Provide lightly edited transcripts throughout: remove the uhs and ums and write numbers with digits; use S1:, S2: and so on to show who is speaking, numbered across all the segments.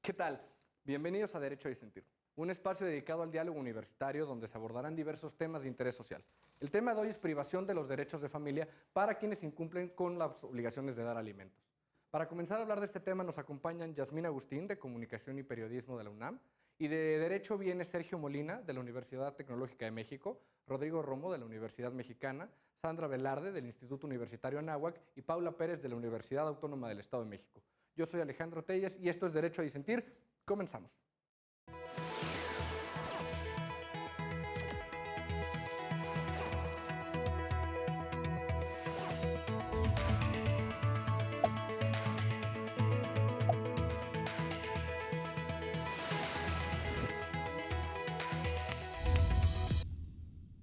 S1: ¿Qué tal? Bienvenidos a Derecho a Disentir, un espacio dedicado al diálogo universitario donde se abordarán diversos temas de interés social. El tema de hoy es privación de los derechos de familia para quienes incumplen con las obligaciones de dar alimentos. Para comenzar a hablar de este tema nos acompañan Yasmín Agustín, de Comunicación y Periodismo de la UNAM, y de Derecho viene Sergio Molina, de la Universidad Tecnológica de México, Rodrigo Romo, de la Universidad Mexicana, Sandra Velarde, del Instituto Universitario Anáhuac, y Paula Pérez, de la Universidad Autónoma del Estado de México. Yo soy Alejandro Telles y esto es Derecho a Disentir. Comenzamos.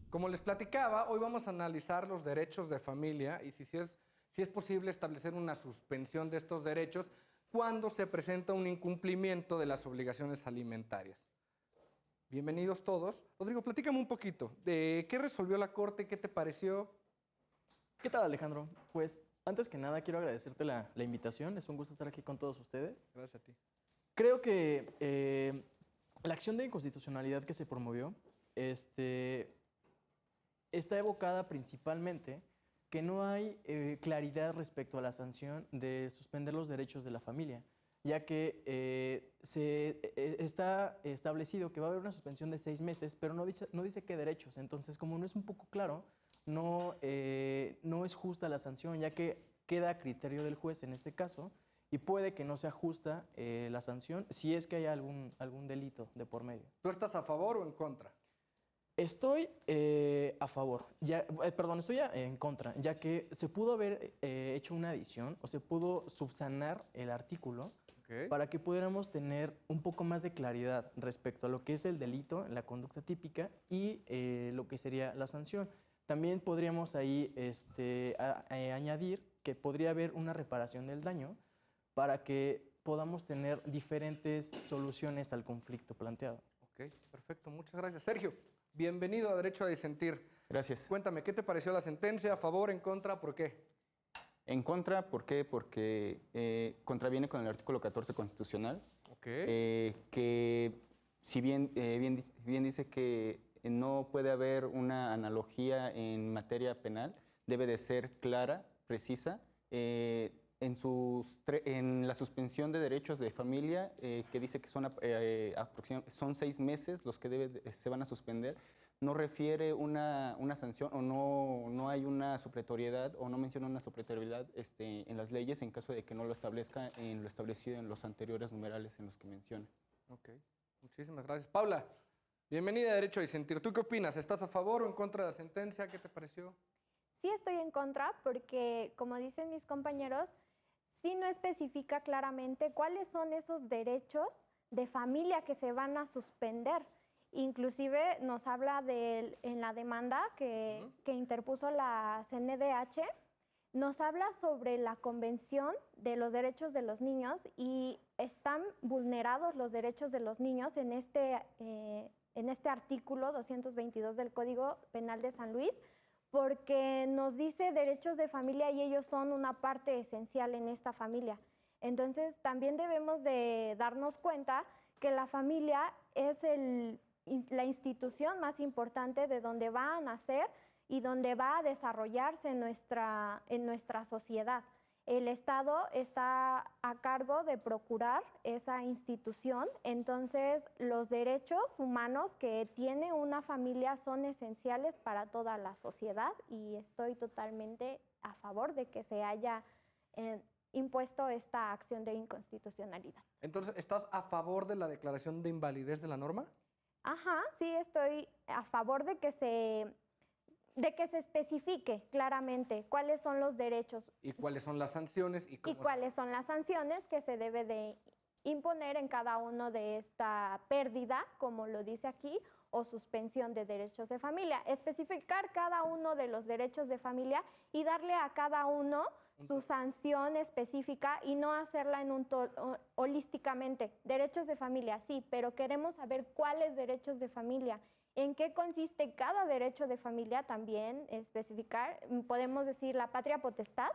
S1: Como les platicaba, hoy vamos a analizar los derechos de familia y si es posible establecer una suspensión de estos derechos cuando se presenta un incumplimiento de las obligaciones alimentarias. Bienvenidos todos. Rodrigo, platícame un poquito de qué resolvió la Corte, qué te pareció.
S2: ¿Qué tal, Alejandro? Pues antes que nada quiero agradecerte la invitación. Es un gusto estar aquí con todos ustedes.
S1: Gracias a ti.
S2: Creo que la acción de inconstitucionalidad que se promovió está evocada principalmente que no hay claridad respecto a la sanción de suspender los derechos de la familia, ya que está establecido que va a haber una suspensión de 6 meses, pero no dice qué derechos. Entonces, como no es un poco claro, no es justa la sanción, ya que queda a criterio del juez en este caso, y puede que no sea justa la sanción si es que hay algún delito de por medio.
S1: ¿Tú estás a favor o en contra?
S2: Estoy a favor, estoy en contra, ya que se pudo haber hecho una adición o se pudo subsanar el artículo para que pudiéramos tener un poco más de claridad respecto a lo que es el delito, la conducta típica y lo que sería la sanción. También podríamos ahí añadir que podría haber una reparación del daño para que podamos tener diferentes soluciones al conflicto planteado.
S1: Ok, perfecto, muchas gracias. Sergio, bienvenido a Derecho a Disentir.
S2: Gracias.
S1: Cuéntame, ¿qué te pareció la sentencia? ¿A favor, en contra? ¿Por qué?
S3: En contra, ¿por qué? Porque contraviene con el artículo 14 constitucional, que si bien dice que no puede haber una analogía en materia penal, debe de ser clara, precisa, en la suspensión de derechos de familia, que dice que son 6 meses los que se van a suspender, no refiere una sanción o no hay una supletoriedad o no menciona una supletoriedad en las leyes en caso de que no lo establezca en lo establecido en los anteriores numerales en los que menciona.
S1: Ok, muchísimas gracias. Paula, bienvenida a Derecho a Disentir. ¿Tú qué opinas? ¿Estás a favor o en contra de la sentencia? ¿Qué te pareció?
S4: Sí estoy en contra porque, como dicen mis compañeros, sí no especifica claramente cuáles son esos derechos de familia que se van a suspender. Inclusive nos habla en la demanda que interpuso la CNDH, nos habla sobre la Convención de los Derechos de los Niños y están vulnerados los derechos de los niños en este artículo 222 del Código Penal de San Luis, porque nos dice derechos de familia y ellos son una parte esencial en esta familia. Entonces, también debemos de darnos cuenta que la familia es la institución más importante de donde va a nacer y donde va a desarrollarse en nuestra sociedad. El Estado está a cargo de procurar esa institución, entonces los derechos humanos que tiene una familia son esenciales para toda la sociedad y estoy totalmente a favor de que se haya impuesto esta acción de inconstitucionalidad.
S1: Entonces, ¿estás a favor de la declaración de invalidez de la norma?
S4: Ajá, sí, estoy a favor de que se especifique claramente cuáles son los derechos.
S1: ¿Y cuáles son las sanciones? ¿Y
S4: cuáles son las sanciones que se debe de imponer en cada uno de esta pérdida, como lo dice aquí, o suspensión de derechos de familia? Especificar cada uno de los derechos de familia y darle a cada uno su sanción específica y no hacerla holísticamente. Derechos de familia, sí, pero queremos saber cuáles derechos de familia. ¿En qué consiste cada derecho de familia? También especificar, podemos decir la patria potestad.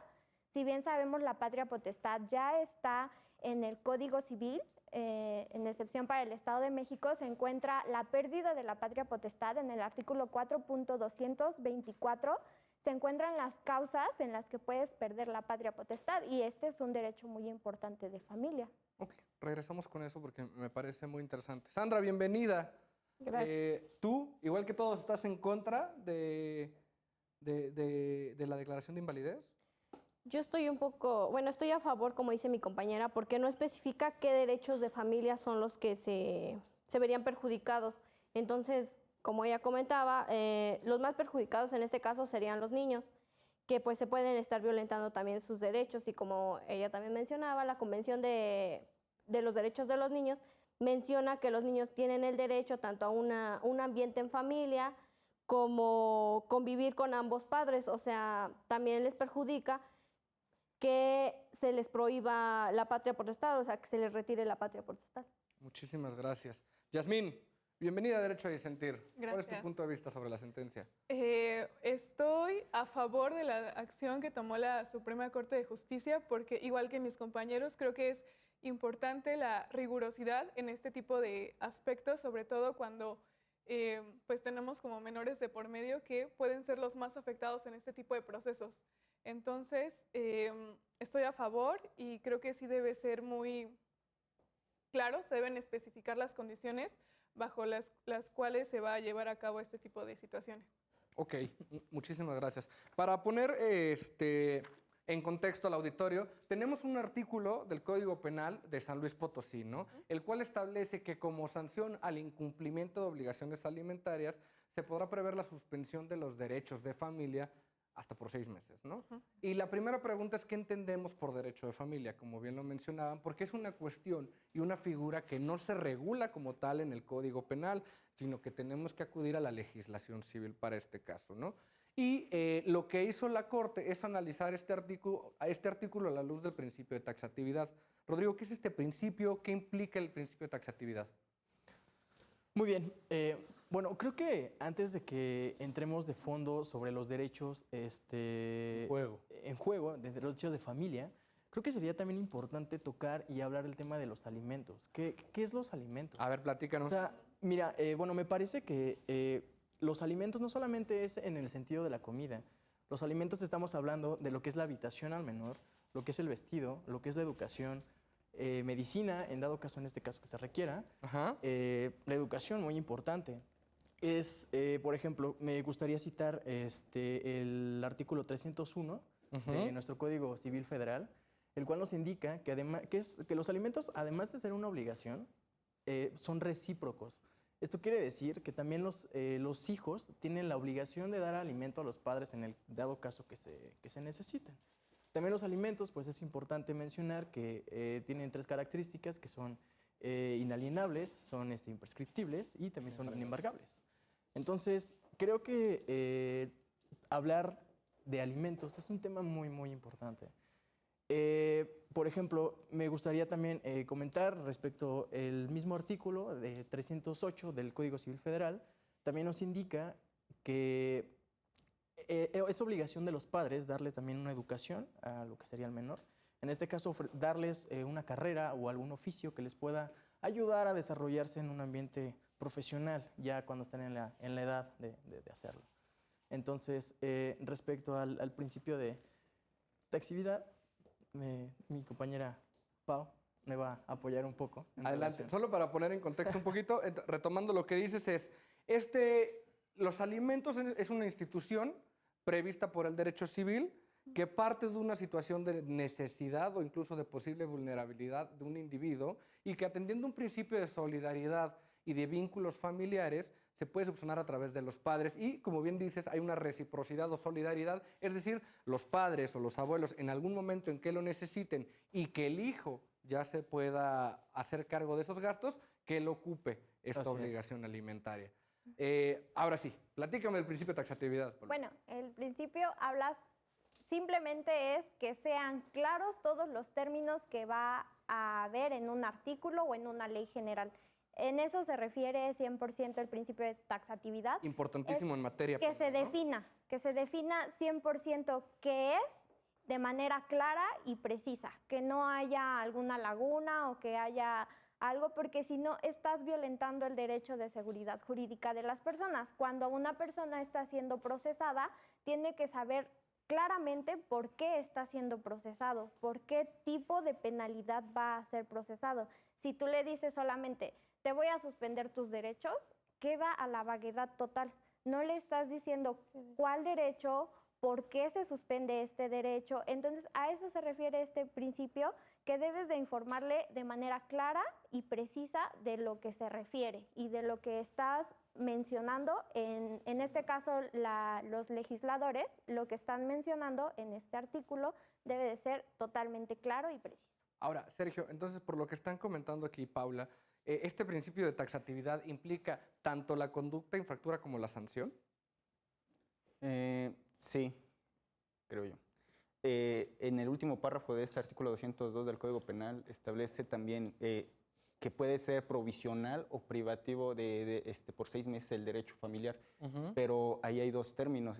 S4: Si bien sabemos la patria potestad ya está en el Código Civil, en excepción para el Estado de México, se encuentra la pérdida de la patria potestad en el artículo 4.224. Se encuentran las causas en las que puedes perder la patria potestad y este es un derecho muy importante de familia.
S1: Ok, regresamos con eso porque me parece muy interesante. Sandra, bienvenida.
S4: Gracias.
S1: Tú, igual que todos, ¿estás en contra de la declaración de invalidez?
S5: Yo estoy un poco, bueno, estoy a favor, como dice mi compañera, porque no especifica qué derechos de familia son los que se verían perjudicados. Entonces, como ella comentaba, los más perjudicados en este caso serían los niños, que pues se pueden estar violentando también sus derechos y como ella también mencionaba, la Convención de los Derechos de los Niños menciona que los niños tienen el derecho tanto a un ambiente en familia como convivir con ambos padres, o sea, también les perjudica que se les prohíba la patria potestad, o sea, que se les retire la patria potestad.
S1: Muchísimas gracias. Yasmín, bienvenida a Derecho a Disentir.
S6: Gracias.
S1: ¿Cuál es tu punto de vista sobre la sentencia?
S6: Estoy a favor de la acción que tomó la Suprema Corte de Justicia porque, igual que mis compañeros, creo que es importante la rigurosidad en este tipo de aspectos, sobre todo cuando pues tenemos como menores de por medio que pueden ser los más afectados en este tipo de procesos. Entonces, estoy a favor y creo que sí debe ser muy claro, se deben especificar las condiciones bajo las cuales se va a llevar a cabo este tipo de situaciones.
S1: Ok, muchísimas gracias. Para poner en contexto al auditorio, tenemos un artículo del Código Penal de San Luis Potosí, ¿no? El cual establece que como sanción al incumplimiento de obligaciones alimentarias se podrá prever la suspensión de los derechos de familia hasta por 6 meses, ¿no? Y la primera pregunta es, ¿qué entendemos por derecho de familia? Como bien lo mencionaban, porque es una cuestión y una figura que no se regula como tal en el Código Penal, sino que tenemos que acudir a la legislación civil para este caso, ¿no? Y lo que hizo la Corte es analizar este artículo a la luz del principio de taxatividad. Rodrigo, ¿qué es este principio? ¿Qué implica el principio de taxatividad?
S2: Muy bien. Bueno, creo que antes de que entremos de fondo sobre los derechos en juego, de derechos de familia, creo que sería también importante tocar y hablar del tema de los alimentos. ¿Qué es los alimentos?
S1: A ver, platícanos.
S2: O sea, mira, bueno, me parece que los alimentos no solamente es en el sentido de la comida. Los alimentos estamos hablando de lo que es la habitación al menor, lo que es el vestido, lo que es la educación, medicina, en dado caso, en este caso que se requiera.
S1: Ajá.
S2: La educación, muy importante. Es, por ejemplo, me gustaría citar el artículo 301 de nuestro Código Civil Federal, el cual nos indica que, que los alimentos, además de ser una obligación, son recíprocos. Esto quiere decir que también los hijos tienen la obligación de dar alimento a los padres en el dado caso que se necesiten. También los alimentos, pues es importante mencionar que tienen 3 características que son inalienables, son imprescriptibles y también son inembargables. Entonces, creo que hablar de alimentos es un tema muy, muy importante. Por ejemplo, me gustaría también comentar respecto al mismo artículo de 308 del Código Civil Federal, también nos indica que es obligación de los padres darles también una educación a lo que sería el menor. En este caso, darles una carrera o algún oficio que les pueda ayudar a desarrollarse en un ambiente profesional, ya cuando estén en la edad de hacerlo. Entonces, respecto al principio de taxatividad, mi compañera Pau me va a apoyar un poco.
S1: Adelante. Solo para poner en contexto un poquito, retomando lo que dices es, los alimentos es una institución prevista por el derecho civil que parte de una situación de necesidad o incluso de posible vulnerabilidad de un individuo y que atendiendo un principio de solidaridad y de vínculos familiares se puede subsanar a través de los padres y, como bien dices, hay una reciprocidad o solidaridad, es decir, los padres o los abuelos en algún momento en que lo necesiten y que el hijo ya se pueda hacer cargo de esos gastos, que él ocupe esta obligación alimentaria. Ahora sí, platícame del principio de taxatividad.
S4: Bueno, el principio simplemente es que sean claros todos los términos que va a haber en un artículo o en una ley general. En eso se refiere 100% el principio de taxatividad.
S1: Importantísimo en materia
S4: que
S1: penal,
S4: se defina 100% qué es de manera clara y precisa, que no haya alguna laguna o que haya algo, porque si no estás violentando el derecho de seguridad jurídica de las personas. Cuando una persona está siendo procesada, tiene que saber claramente por qué está siendo procesado, por qué tipo de penalidad va a ser procesado. Si tú le dices solamente, te voy a suspender tus derechos, queda a la vaguedad total. No le estás diciendo cuál derecho, por qué se suspende este derecho. Entonces, a eso se refiere este principio, que debes de informarle de manera clara y precisa de lo que se refiere y de lo que estás mencionando. En este caso, los legisladores, lo que están mencionando en este artículo debe de ser totalmente claro y preciso.
S1: Ahora, Sergio, entonces, por lo que están comentando aquí, Paula, ¿este principio de taxatividad implica tanto la conducta infractora como la sanción?
S3: Sí, creo yo. En el último párrafo de este artículo 202 del Código Penal establece también que puede ser provisional o privativo por 6 meses el derecho familiar, pero ahí hay dos términos,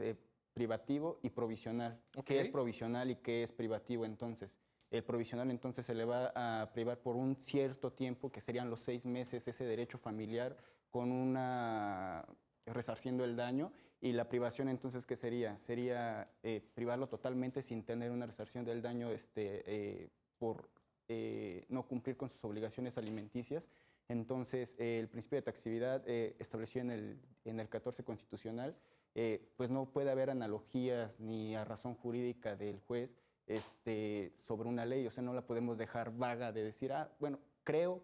S3: privativo y provisional. ¿Qué es provisional y qué es privativo entonces? El provisional entonces se le va a privar por un cierto tiempo, que serían los 6 meses, ese derecho familiar con una resarciendo el daño, y la privación entonces, ¿qué sería? Sería privarlo totalmente sin tener una resarción del daño por no cumplir con sus obligaciones alimenticias. Entonces, el principio de taxatividad establecido en el 14 constitucional, pues no puede haber analogías ni a razón jurídica del juez sobre una ley, o sea, no la podemos dejar vaga de decir, bueno,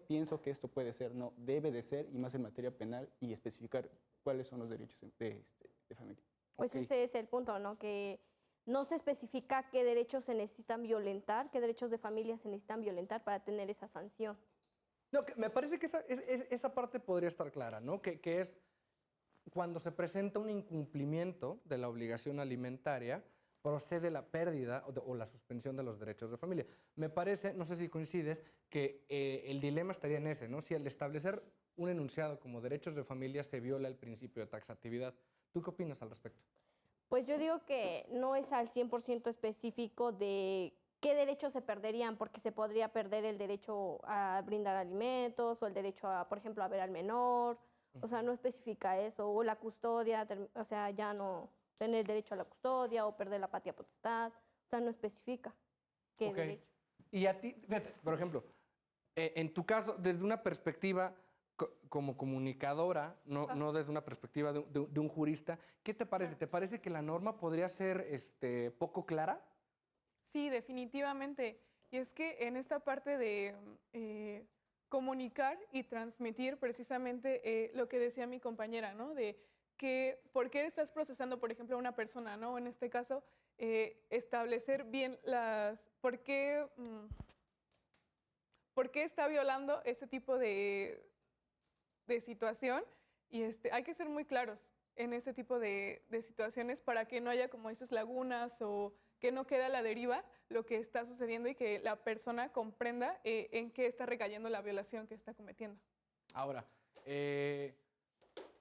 S3: pienso que esto puede ser. No, debe de ser, y más en materia penal, y especificar cuáles son los derechos de familia.
S5: Pues ese es el punto, ¿no? Que no se especifica qué derechos se necesitan violentar, qué derechos de familia se necesitan violentar para tener esa sanción.
S1: No, me parece que esa parte podría estar clara, ¿no? Que es cuando se presenta un incumplimiento de la obligación alimentaria, procede la pérdida o la suspensión de los derechos de familia. Me parece, no sé si coincides, que el dilema estaría en ese, ¿no? Si al establecer un enunciado como derechos de familia se viola el principio de taxatividad. ¿Tú qué opinas al respecto?
S5: Pues yo digo que no es al 100% específico de qué derechos se perderían, porque se podría perder el derecho a brindar alimentos o el derecho a, por ejemplo, a ver al menor. O sea, no especifica eso. O la custodia, o sea, ya no tener derecho a la custodia o perder la patria potestad. O sea, no especifica qué derecho.
S1: Y a ti, fíjate, por ejemplo, en tu caso, desde una perspectiva como comunicadora, no desde una perspectiva de un jurista, ¿qué te parece? ¿Te parece que la norma podría ser poco clara?
S6: Sí, definitivamente. Y es que en esta parte de comunicar y transmitir precisamente lo que decía mi compañera, ¿no? De que por qué estás procesando, por ejemplo, a una persona, ¿no? En este caso, establecer bien por qué está violando ese tipo de situación, y hay que ser muy claros en ese tipo de situaciones para que no haya como esas lagunas o que no quede a la deriva lo que está sucediendo y que la persona comprenda en qué está recayendo la violación que está cometiendo.
S1: Ahora,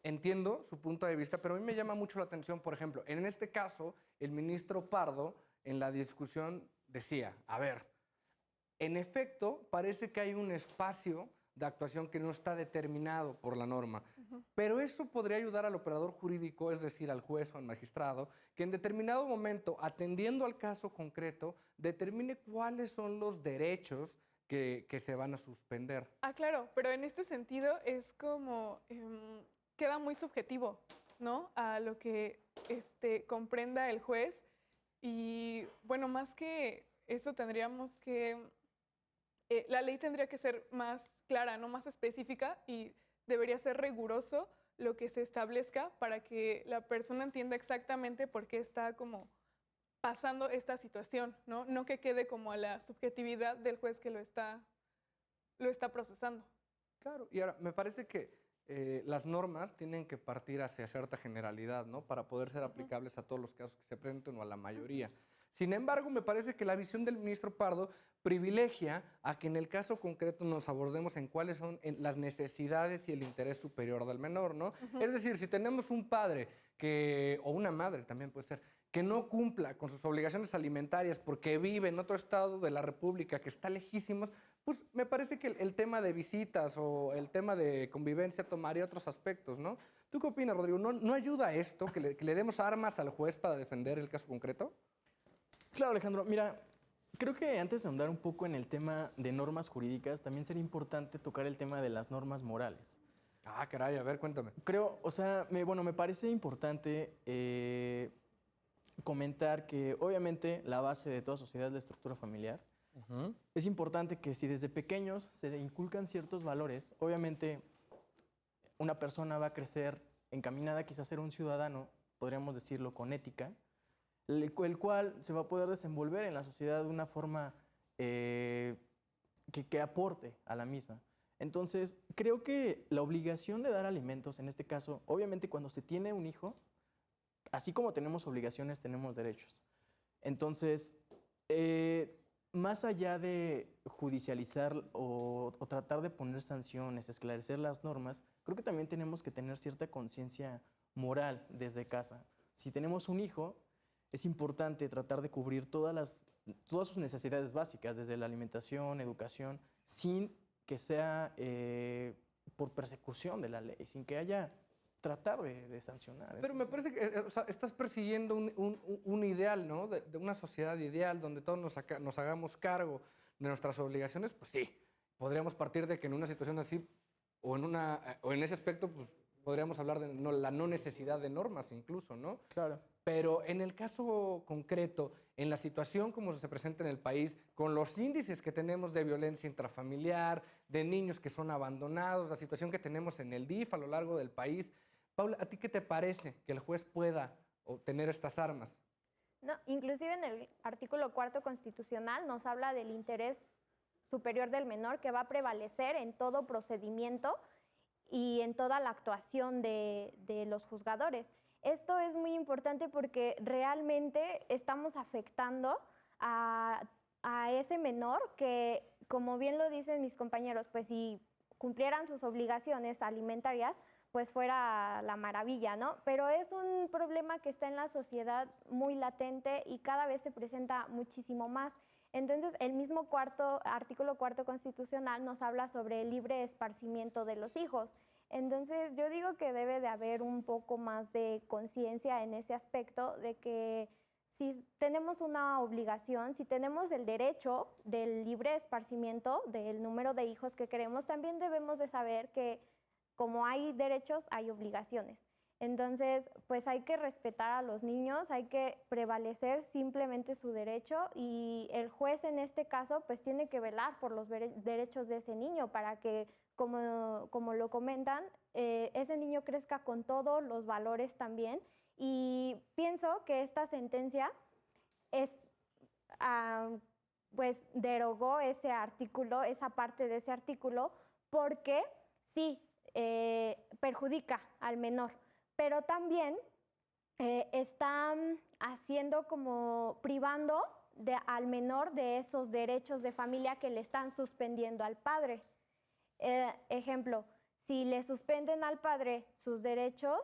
S1: entiendo su punto de vista, pero a mí me llama mucho la atención, por ejemplo, en este caso, el ministro Pardo en la discusión decía, a ver, en efecto, parece que hay un espacio de actuación que no está determinado por la norma. Pero eso podría ayudar al operador jurídico, es decir, al juez o al magistrado, que en determinado momento, atendiendo al caso concreto, determine cuáles son los derechos que se van a suspender.
S6: Claro, pero en este sentido es como, queda muy subjetivo, ¿no? A lo que comprenda el juez. Y bueno, más que eso tendríamos que... la ley tendría que ser más clara, no más específica, y debería ser riguroso lo que se establezca para que la persona entienda exactamente por qué está como pasando esta situación, ¿no? No que quede como a la subjetividad del juez que lo está procesando.
S1: Claro, y ahora me parece que las normas tienen que partir hacia cierta generalidad, ¿no? Para poder ser aplicables a todos los casos que se presenten o a la mayoría. Sin embargo, me parece que la visión del ministro Pardo privilegia a que en el caso concreto nos abordemos en cuáles son las necesidades y el interés superior del menor, ¿no? Es decir, si tenemos un padre o una madre también puede ser, que no cumpla con sus obligaciones alimentarias porque vive en otro estado de la República que está lejísimos, pues me parece que el tema de visitas o el tema de convivencia tomaría otros aspectos, ¿no? ¿Tú qué opinas, Rodrigo? ¿No ayuda esto, que le demos armas al juez para defender el caso concreto?
S2: Claro, Alejandro. Mira, creo que antes de ahondar un poco en el tema de normas jurídicas, también sería importante tocar el tema de las normas morales.
S1: Ah, caray, a ver, cuéntame.
S2: Creo, o sea, me parece importante comentar que obviamente la base de toda sociedad es la estructura familiar. Es importante que si desde pequeños se inculcan ciertos valores, obviamente una persona va a crecer encaminada quizás a ser un ciudadano, podríamos decirlo, con ética, el cual se va a poder desenvolver en la sociedad de una forma que aporte a la misma. Entonces, creo que la obligación de dar alimentos, en este caso, obviamente cuando se tiene un hijo, así como tenemos obligaciones, tenemos derechos. Entonces, más allá de judicializar o tratar de poner sanciones, esclarecer las normas, creo que también tenemos que tener cierta conciencia moral desde casa. Si tenemos un hijo, es importante tratar de cubrir todas sus necesidades básicas, desde la alimentación, educación, sin que sea por persecución de la ley, sin que haya tratar de sancionar.
S1: Pero me parece que o sea, estás persiguiendo un ideal, ¿no? De una sociedad ideal donde todos nos hagamos cargo de nuestras obligaciones, pues sí, podríamos partir de que en una situación así o en ese aspecto, pues podríamos hablar de la no necesidad de normas incluso, ¿no?
S2: Claro.
S1: Pero en el caso concreto, en la situación como se presenta en el país, con los índices que tenemos de violencia intrafamiliar, de niños que son abandonados, la situación que tenemos en el DIF a lo largo del país, Paula, ¿a ti qué te parece que el juez pueda obtener estas armas?
S4: No, inclusive en el artículo 4 constitucional nos habla del interés superior del menor que va a prevalecer en todo procedimiento y en toda la actuación de los juzgadores. Esto es muy importante porque realmente estamos afectando a ese menor que, como bien lo dicen mis compañeros, pues si cumplieran sus obligaciones alimentarias, pues fuera la maravilla, ¿no? Pero es un problema que está en la sociedad muy latente y cada vez se presenta muchísimo más. Entonces, el mismo artículo 4 constitucional nos habla sobre el libre esparcimiento de los hijos. Entonces, yo digo que debe de haber un poco más de conciencia en ese aspecto de que si tenemos una obligación, si tenemos el derecho del libre esparcimiento del número de hijos que queremos, también debemos de saber que como hay derechos, hay obligaciones. Entonces, pues hay que respetar a los niños, hay que prevalecer simplemente su derecho y el juez en este caso pues tiene que velar por los derechos de ese niño para que, como lo comentan, ese niño crezca con todos los valores también. Y pienso que esta sentencia pues derogó ese artículo, esa parte de ese artículo, porque sí, perjudica al menor, pero también está haciendo como privando al menor de esos derechos de familia que le están suspendiendo al padre. Ejemplo, si le suspenden al padre sus derechos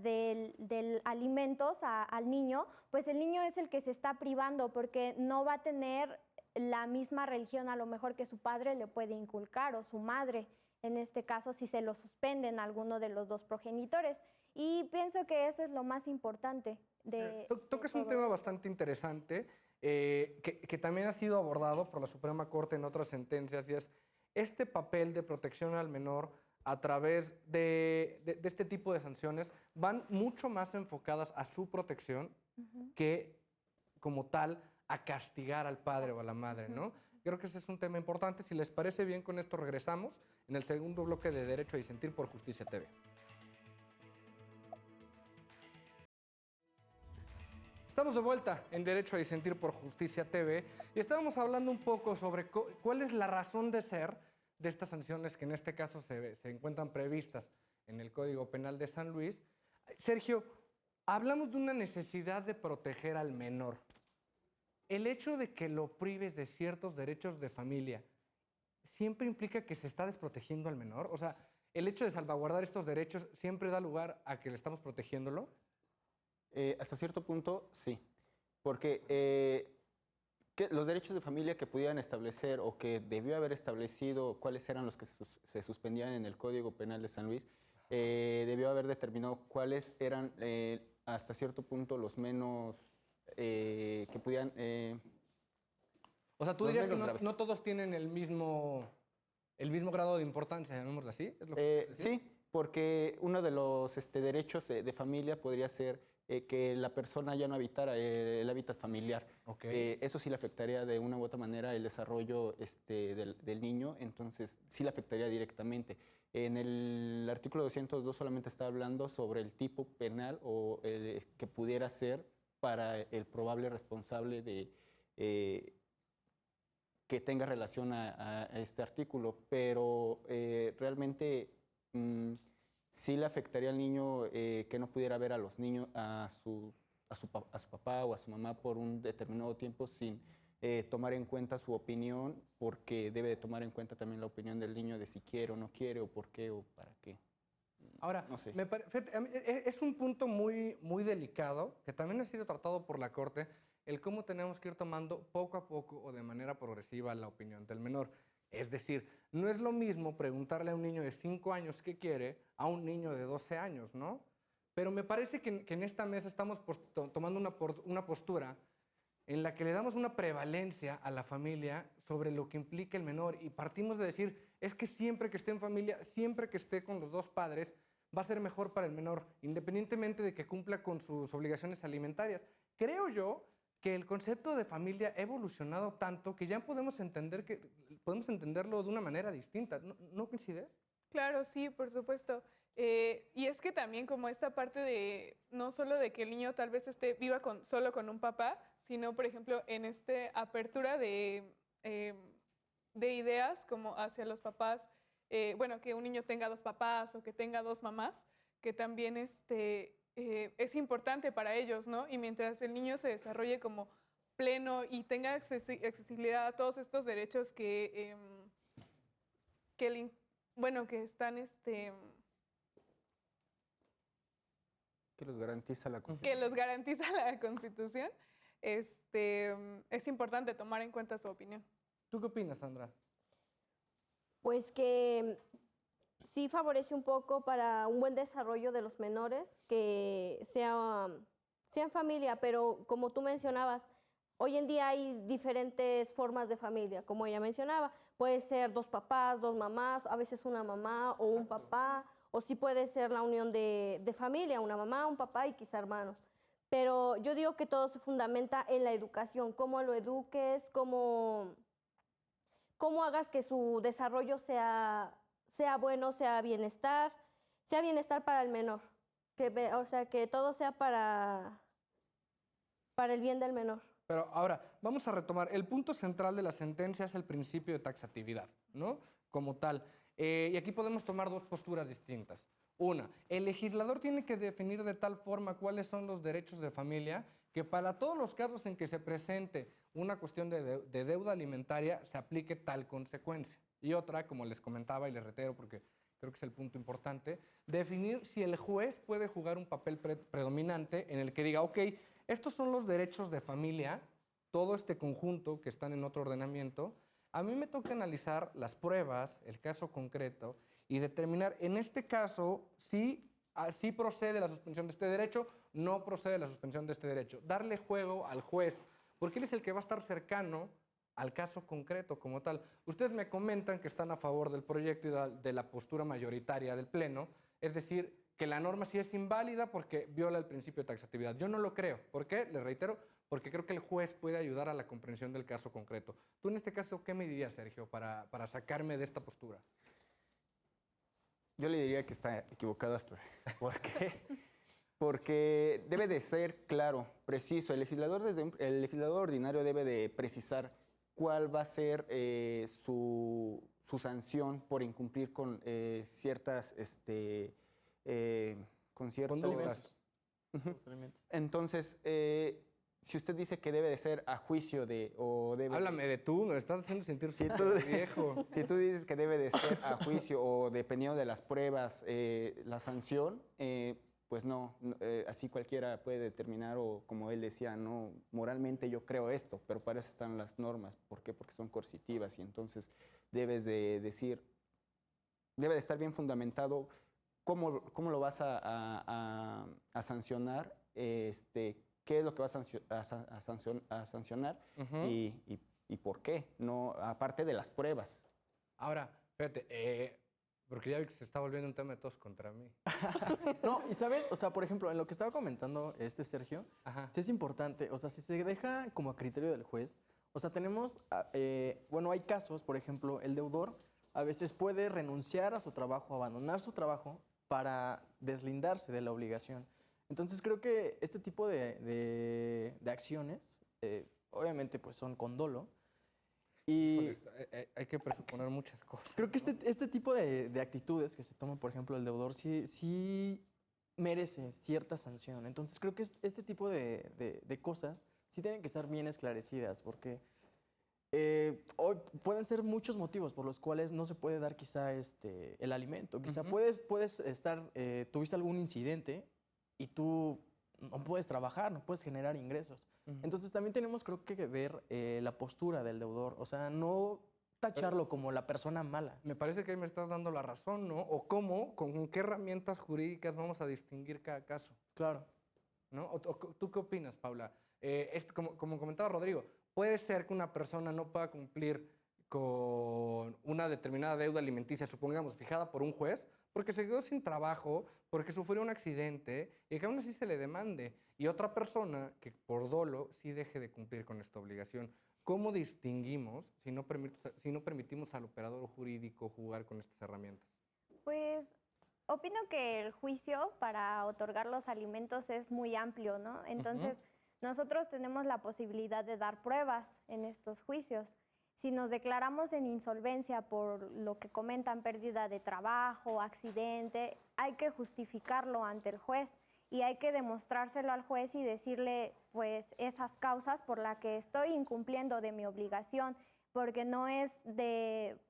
S4: del alimentos al niño, pues el niño es el que se está privando porque no va a tener la misma religión a lo mejor que su padre le puede inculcar o su madre. En este caso, si se lo suspenden a alguno de los dos progenitores. Y pienso que eso es lo más importante.
S1: Tocas un tema bastante interesante que también ha sido abordado por la Suprema Corte en otras sentencias y es este papel de protección al menor a través de este tipo de sanciones van mucho más enfocadas a su protección que como tal a castigar al padre o a la madre, ¿no? Creo que ese es un tema importante. Si les parece bien, con esto regresamos en el segundo bloque de Derecho a Disentir por Justicia TV. Estamos de vuelta en Derecho a Disentir por Justicia TV y estábamos hablando un poco sobre cuál es la razón de ser de estas sanciones que en este caso se encuentran previstas en el Código Penal de San Luis. Sergio, hablamos de una necesidad de proteger al menor. El hecho de que lo prives de ciertos derechos de familia, ¿siempre implica que se está desprotegiendo al menor? O sea, ¿el hecho de salvaguardar estos derechos siempre da lugar a que le estamos protegiéndolo?
S3: Hasta cierto punto, sí. Porque los derechos de familia que pudieran establecer o que debió haber establecido cuáles eran los que se suspendían en el Código Penal de San Luis, debió haber determinado cuáles eran hasta cierto punto los menos que pudieran...
S1: O sea, tú
S3: los
S1: dirías que
S3: menos graves.
S1: no todos tienen el mismo grado de importancia, llamémoslo así. ¿Es lo que
S3: Sí, porque uno de los
S1: derechos
S3: derechos de familia podría ser que la persona ya no habitara el hábitat familiar.
S1: Okay.
S3: Eso sí le afectaría de una u otra manera el desarrollo del niño, entonces sí le afectaría directamente. En el artículo 202 solamente está hablando sobre el tipo penal o que pudiera ser para el probable responsable de que tenga relación a este artículo, pero realmente sí le afectaría al niño que no pudiera ver a los niños, a su papá o a su mamá por un determinado tiempo sin tomar en cuenta su opinión, porque debe de tomar en cuenta también la opinión del niño de si quiere o no quiere, o por qué o para qué.
S1: Ahora,
S3: no sé.
S1: fíjate, a mí, es un punto muy, muy delicado, que también ha sido tratado por la Corte, el cómo tenemos que ir tomando poco a poco o de manera progresiva la opinión del menor. Es decir, no es lo mismo preguntarle a un niño de 5 años qué quiere a un niño de 12 años, ¿no? Pero me parece que en esta mesa estamos tomando una postura en la que le damos una prevalencia a la familia sobre lo que implica el menor y partimos de decir, es que siempre que esté en familia, siempre que esté con los dos padres, va a ser mejor para el menor, independientemente de que cumpla con sus obligaciones alimentarias. Creo yo que el concepto de familia ha evolucionado tanto que ya podemos entenderlo de una manera distinta. ¿No coincides?
S6: Claro, sí, por supuesto. Y es que también como esta parte de, no solo de que el niño tal vez viva solo con un papá, sino, por ejemplo, en esta apertura de ideas como hacia los papás, bueno, que un niño tenga 2 papás o que tenga 2 mamás, que también es importante para ellos, ¿no? Y mientras el niño se desarrolle como pleno y tenga accesibilidad a todos estos derechos que están,
S3: Que los garantiza la Constitución.
S6: que los garantiza la Constitución, es importante tomar en cuenta su opinión.
S1: ¿Tú qué opinas, Sandra?
S5: Pues que sí favorece un poco para un buen desarrollo de los menores, que sean familia, pero como tú mencionabas, hoy en día hay diferentes formas de familia, como ella mencionaba. Puede ser 2 papás, 2 mamás, a veces una mamá o un papá, o sí puede ser la unión de familia, una mamá, un papá y quizá hermanos. Pero yo digo que todo se fundamenta en la educación, cómo lo eduques, cómo hagas que su desarrollo sea bueno, sea bienestar para el menor. O sea, que todo sea para el bien del menor.
S1: Pero ahora, vamos a retomar. El punto central de la sentencia es el principio de taxatividad, ¿no? Como tal. Y aquí podemos tomar 2 posturas distintas. Una, el legislador tiene que definir de tal forma cuáles son los derechos de familia que para todos los casos en que se presente una cuestión de deuda alimentaria se aplique tal consecuencia. Y otra, como les comentaba y les reitero porque creo que es el punto importante, definir si el juez puede jugar un papel predominante en el que diga, ok, estos son los derechos de familia, todo este conjunto que están en otro ordenamiento. A mí me toca analizar las pruebas, el caso concreto, y determinar, en este caso, si procede la suspensión de este derecho, no procede la suspensión de este derecho. Darle juego al juez, porque él es el que va a estar cercano al caso concreto como tal. Ustedes me comentan que están a favor del proyecto y de la postura mayoritaria del Pleno, es decir, que la norma sí es inválida porque viola el principio de taxatividad. Yo no lo creo. ¿Por qué? Les reitero, porque creo que el juez puede ayudar a la comprensión del caso concreto. Tú en este caso, ¿qué me dirías, Sergio, para sacarme de esta postura?
S3: Yo le diría que está equivocado hasta. ¿Por qué? Porque debe de ser claro, preciso. El legislador ordinario debe de precisar cuál va a ser su sanción por incumplir con ciertas con ciertos
S1: conductas.
S3: Entonces, si usted dice que debe de ser a juicio de...
S1: Háblame de tú, me estás haciendo sentir viejo.
S3: Si tú dices que debe de ser a juicio o dependiendo de las pruebas, la sanción, pues así cualquiera puede determinar o como él decía, no, moralmente yo creo esto, pero para eso están las normas. ¿Por qué? Porque son coercitivas y entonces debes de decir, debe de estar bien fundamentado cómo lo vas a sancionar, qué es lo que vas a sancionar y por qué, no, aparte de las pruebas.
S1: Ahora, fíjate, porque ya vi que se está volviendo un tema de todos contra mí.
S2: No, y sabes, o sea, por ejemplo, en lo que estaba comentando Sergio,
S1: Ajá.
S2: sí es importante, o sea, si se deja como a criterio del juez, o sea, tenemos, bueno, hay casos, por ejemplo, el deudor a veces puede renunciar a su trabajo, abandonar su trabajo para deslindarse de la obligación. Entonces creo que este tipo de acciones, obviamente, pues son con dolo. Y
S1: Hay que presuponer muchas cosas.
S2: creo que
S1: ¿no?
S2: este tipo de actitudes que se toman, por ejemplo, el deudor, sí merece cierta sanción. Entonces creo que este tipo de cosas sí tienen que estar bien esclarecidas, porque hoy pueden ser muchos motivos por los cuales no se puede dar quizá el alimento. Quizá puedes estar, tuviste algún incidente y tú no puedes trabajar, no puedes generar ingresos. Entonces también tenemos creo que ver la postura del deudor, o sea, no tacharlo como la persona mala.
S1: Me parece que ahí me estás dando la razón, ¿no? O cómo, con qué herramientas jurídicas vamos a distinguir cada caso,
S2: Claro.
S1: ¿no? ¿Tú qué opinas, Paula? Como comentaba Rodrigo, puede ser que una persona no pueda cumplir con una determinada deuda alimenticia, supongamos, fijada por un juez, porque se quedó sin trabajo, porque sufrió un accidente y que aún así se le demande. Y otra persona que por dolo sí deje de cumplir con esta obligación. ¿Cómo distinguimos si no permitimos al operador jurídico jugar con estas herramientas?
S4: Pues opino que el juicio para otorgar los alimentos es muy amplio, ¿no? Entonces, nosotros tenemos la posibilidad de dar pruebas en estos juicios. Si nos declaramos en insolvencia por lo que comentan, pérdida de trabajo, accidente, hay que justificarlo ante el juez y hay que demostrárselo al juez y decirle, pues, esas causas por las que estoy incumpliendo de mi obligación, porque no es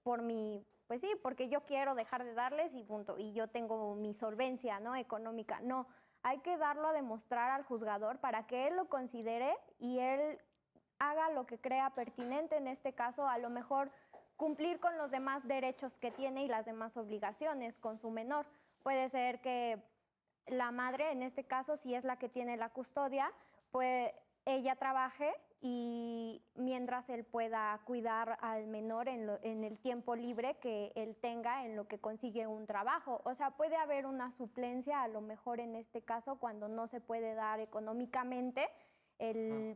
S4: por mi, pues sí, porque yo quiero dejar de darles y punto, y yo tengo mi solvencia, ¿no?, económica. No, hay que darlo a demostrar al juzgador para que él lo considere y él haga lo que crea pertinente, en este caso, a lo mejor cumplir con los demás derechos que tiene y las demás obligaciones con su menor. Puede ser que la madre, en este caso, si es la que tiene la custodia, pues ella trabaje y mientras él pueda cuidar al menor en el tiempo libre que él tenga en lo que consigue un trabajo. O sea, puede haber una suplencia, a lo mejor en este caso, cuando no se puede dar económicamente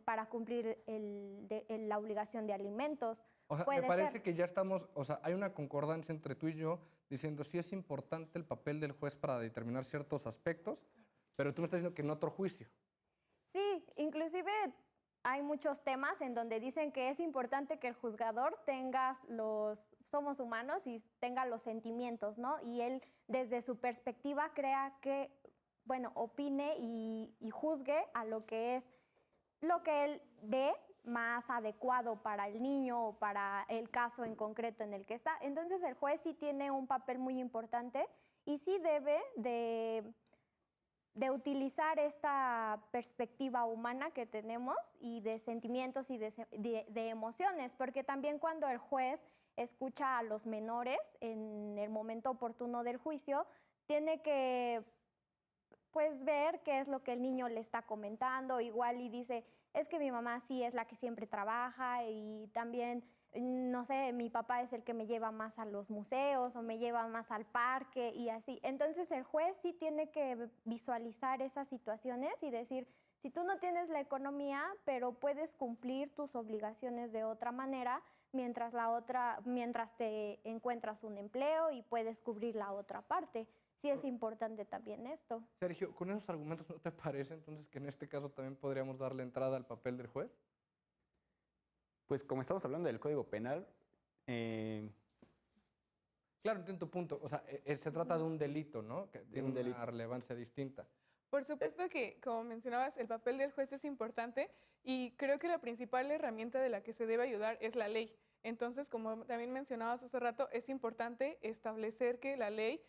S4: para cumplir la obligación de alimentos.
S1: O sea, me parece que ya estamos, o sea, hay una concordancia entre tú y yo diciendo sí es importante el papel del juez para determinar ciertos aspectos, pero tú me estás diciendo que en otro juicio.
S4: Sí, inclusive hay muchos temas en donde dicen que es importante que el juzgador somos humanos y tenga los sentimientos, ¿no? Y él desde su perspectiva crea que, bueno, opine y juzgue a lo que es lo que él ve más adecuado para el niño o para el caso en concreto en el que está. Entonces el juez sí tiene un papel muy importante y sí debe de utilizar esta perspectiva humana que tenemos y de sentimientos y de emociones, porque también cuando el juez escucha a los menores en el momento oportuno del juicio, tiene que pues ver qué es lo que el niño le está comentando, igual y dice, es que mi mamá sí es la que siempre trabaja y también, no sé, mi papá es el que me lleva más a los museos o me lleva más al parque y así. Entonces el juez sí tiene que visualizar esas situaciones y decir, si tú no tienes la economía, pero puedes cumplir tus obligaciones de otra manera, mientras te encuentras un empleo y puedes cubrir la otra parte. Sí es importante también esto.
S1: Sergio, con esos argumentos, ¿no te parece entonces que en este caso también podríamos darle entrada al papel del juez?
S3: Pues como estamos hablando del Código Penal,
S1: Claro, entiendo tu punto. O sea, se trata de un delito, ¿no? Que tiene una relevancia distinta.
S6: Por supuesto que, como mencionabas, el papel del juez es importante y creo que la principal herramienta de la que se debe ayudar es la ley. Entonces, como también mencionabas hace rato, es importante establecer que la ley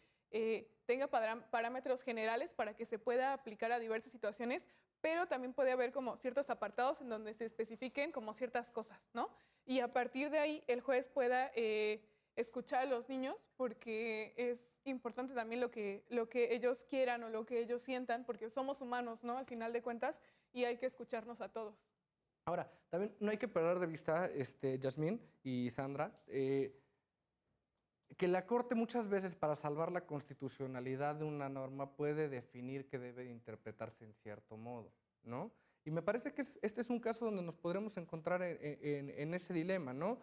S6: tenga parámetros generales para que se pueda aplicar a diversas situaciones, pero también puede haber como ciertos apartados en donde se especifiquen como ciertas cosas, ¿no? Y a partir de ahí el juez pueda escuchar a los niños, porque es importante también lo que ellos quieran o lo que ellos sientan, porque somos humanos, ¿no? Al final de cuentas, y hay que escucharnos a todos.
S1: Ahora, también no hay que perder de vista, Yasmín y Sandra, que la Corte muchas veces para salvar la constitucionalidad de una norma puede definir que debe de interpretarse en cierto modo, ¿no? Y me parece que este es un caso donde nos podremos encontrar en ese dilema, ¿no?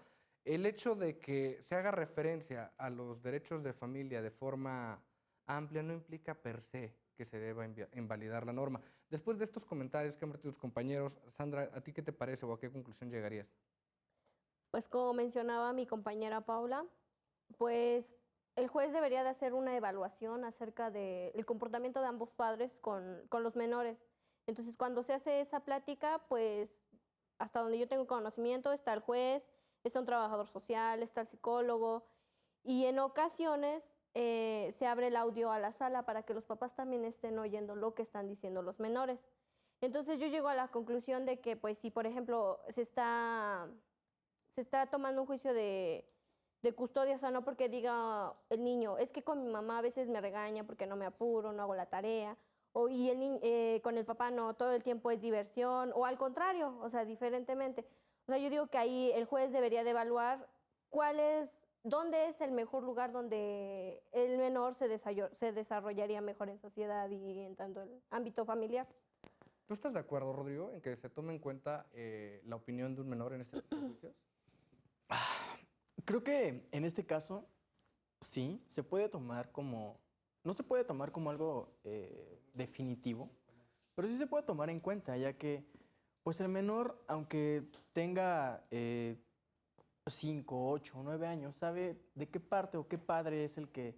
S1: El hecho de que se haga referencia a los derechos de familia de forma amplia no implica per se que se deba invalidar la norma. Después de estos comentarios que han vertido tus compañeros, Sandra, ¿a ti qué te parece o a qué conclusión llegarías?
S5: Pues como mencionaba mi compañera Paula, pues el juez debería de hacer una evaluación acerca del comportamiento de ambos padres con los menores. Entonces, cuando se hace esa plática, pues hasta donde yo tengo conocimiento, está el juez, está un trabajador social, está el psicólogo, y en ocasiones se abre el audio a la sala para que los papás también estén oyendo lo que están diciendo los menores. Entonces yo llego a la conclusión de que, pues, si por ejemplo se está tomando un juicio de custodia, o sea, no porque diga el niño, es que con mi mamá a veces me regaña porque no me apuro, no hago la tarea, con el papá no, todo el tiempo es diversión, o al contrario, o sea, diferentemente. O sea, yo digo que ahí el juez debería de evaluar dónde es el mejor lugar donde el menor se desarrollaría mejor en sociedad y en tanto el ámbito familiar.
S1: ¿Tú estás de acuerdo, Rodrigo, en que se tome en cuenta la opinión de un menor en este tipo de juicios?
S2: Creo que en este caso, sí, se puede tomar como, no se puede tomar como algo definitivo, pero sí se puede tomar en cuenta, ya que pues el menor, aunque tenga 5, 8, 9 años, sabe de qué parte o qué padre es el que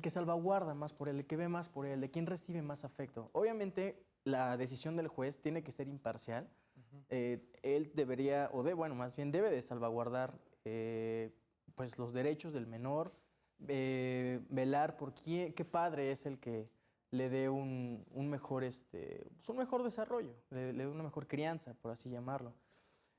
S2: salvaguarda más por él, el que ve más por él, de quién recibe más afecto. Obviamente, la decisión del juez tiene que ser imparcial. Él debería, más bien debe de salvaguardar pues los derechos del menor, velar por qué padre es el que le dé un mejor desarrollo, le dé una mejor crianza, por así llamarlo.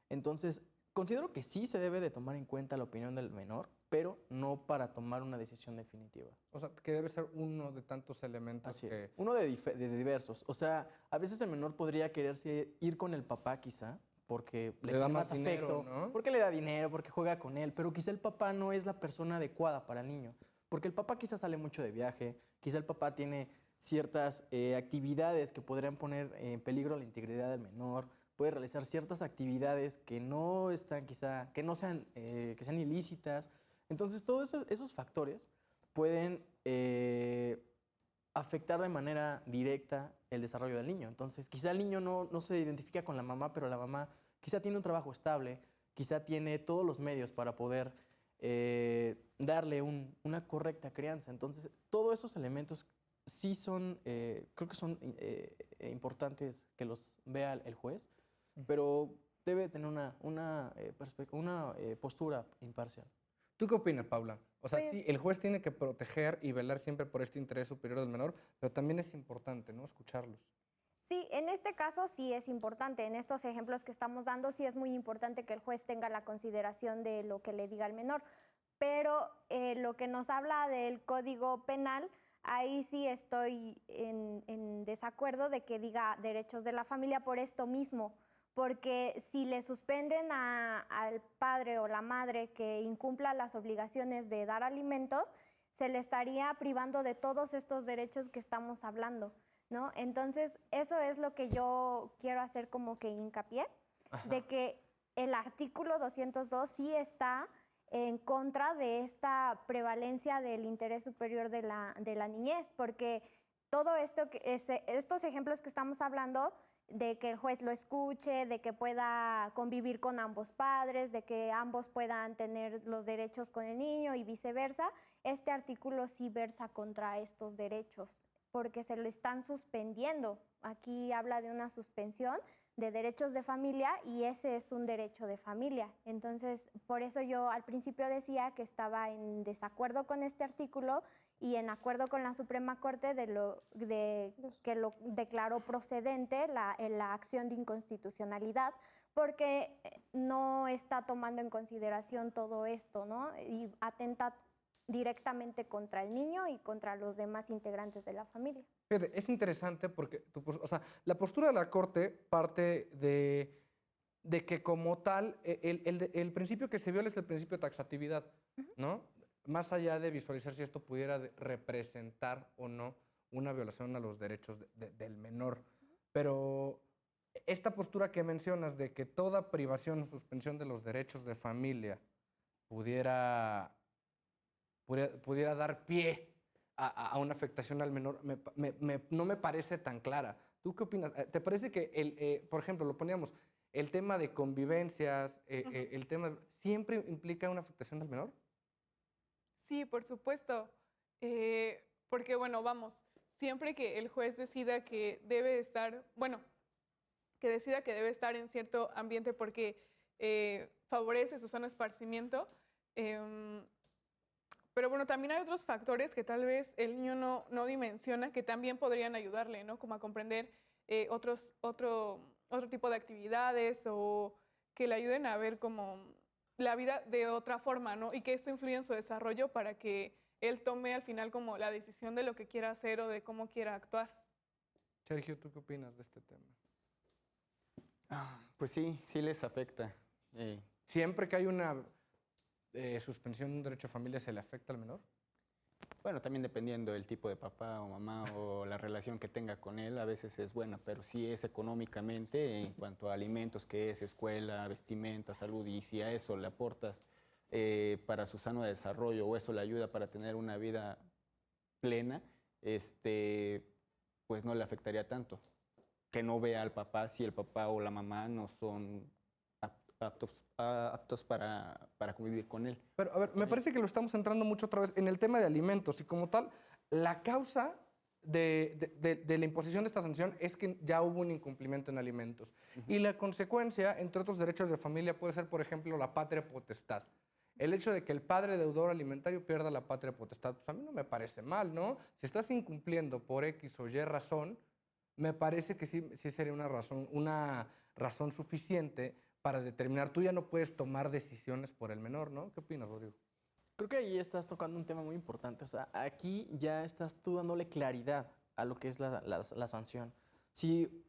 S2: Entonces, considero que sí se debe de tomar en cuenta la opinión del menor, pero no para tomar una decisión definitiva.
S1: O sea, que debe ser uno de tantos elementos.
S2: Así es, uno de diversos. O sea, a veces el menor podría quererse ir con el papá quizá, porque le da más afecto,
S1: dinero, ¿no?
S2: porque le da dinero, porque juega con él, pero quizá el papá no es la persona adecuada para el niño, porque el papá quizá sale mucho de viaje, quizá el papá tiene ciertas actividades que podrían poner en peligro la integridad del menor, puede realizar ciertas actividades que no están quizá, que sean ilícitas. Entonces, todos esos factores pueden afectar de manera directa el desarrollo del niño. Entonces, quizá el niño no se identifica con la mamá, pero la mamá quizá tiene un trabajo estable, quizá tiene todos los medios para poder darle una correcta crianza. Entonces, todos esos elementos sí son, creo que son importantes que los vea el juez, pero debe tener una postura imparcial.
S1: ¿Tú qué opinas, Paula? O sea,
S4: Pues,
S1: sí, el juez tiene que proteger y velar siempre por este interés superior del menor, pero también es importante, ¿no? Escucharlos.
S4: sí, en este caso sí es importante. En estos ejemplos que estamos dando, sí es muy importante que el juez tenga la consideración de lo que le diga el menor. Pero lo que nos habla del Código Penal, ahí sí estoy en desacuerdo de que diga derechos de la familia por esto mismo. Porque si le suspenden al padre o la madre que incumpla las obligaciones de dar alimentos, se le estaría privando de todos estos derechos que estamos hablando, ¿no? Entonces, eso es lo que yo quiero hacer como que hincapié, de que el artículo 202 sí está en contra de esta prevalencia del interés superior de la niñez, porque todo esto, estos ejemplos que estamos hablando, de que el juez lo escuche, de que pueda convivir con ambos padres, de que ambos puedan tener los derechos con el niño y viceversa, este artículo sí versa contra estos derechos. porque se le están suspendiendo. Aquí habla de una suspensión de derechos de familia y ese es un derecho de familia. Entonces, por eso yo al principio decía que estaba en desacuerdo con este artículo y en acuerdo con la Suprema Corte que lo declaró procedente la acción de inconstitucionalidad, porque no está tomando en consideración todo esto, ¿no? Y atenta directamente contra el niño y contra los demás integrantes de la familia.
S1: Fíjate, es interesante porque o sea, la postura de la Corte parte de que como tal, el principio que se viola es el principio de taxatividad, ¿no? Más allá de visualizar si esto pudiera representar o no una violación a los derechos del menor. Pero esta postura que mencionas de que toda privación o suspensión de los derechos de familia pudiera dar pie a una afectación al menor, no me parece tan clara. ¿Tú qué opinas? ¿Te parece que, por ejemplo, lo poníamos, el tema de convivencias, el tema, siempre implica una afectación al menor?
S6: Sí, por supuesto. Porque, bueno, vamos, siempre que el juez decida que debe estar, bueno, que decida que debe estar en cierto ambiente porque favorece su sano esparcimiento, pero bueno, también hay otros factores que tal vez el niño no dimensiona que también podrían ayudarle, ¿no? Como a comprender otro tipo de actividades o que le ayuden a ver como la vida de otra forma, ¿no? Y que esto influya en su desarrollo para que él tome al final como la decisión de lo que quiera hacer o de cómo quiera actuar.
S1: Sergio, ¿tú qué opinas de este tema?
S3: Pues sí, sí les afecta.
S1: ¿Siempre que hay una suspensión de un derecho a familia se le afecta al menor?
S3: Bueno, también dependiendo del tipo de papá o mamá o la relación que tenga con él, a veces es buena, pero si es económicamente, en cuanto a alimentos, que es escuela, vestimenta, salud, y si a eso le aportas para su sano desarrollo o eso le ayuda para tener una vida plena, pues no le afectaría tanto. Que no vea al papá si el papá o la mamá no son aptos para convivir con él.
S1: Pero, a ver, me parece que lo estamos centrando mucho otra vez en el tema de alimentos y como tal, la causa de la imposición de esta sanción es que ya hubo un incumplimiento en alimentos. Y la consecuencia, entre otros derechos de familia, puede ser, por ejemplo, la patria potestad. El hecho de que el padre deudor alimentario pierda la patria potestad, pues a mí no me parece mal, ¿no? Si estás incumpliendo por X o Y razón, me parece que sí sería una razón suficiente para determinar, tú ya no puedes tomar decisiones por el menor, ¿no? ¿Qué opinas, Rodrigo?
S2: Creo que ahí estás tocando un tema muy importante. O sea, aquí ya estás tú dándole claridad a lo que es la sanción. Si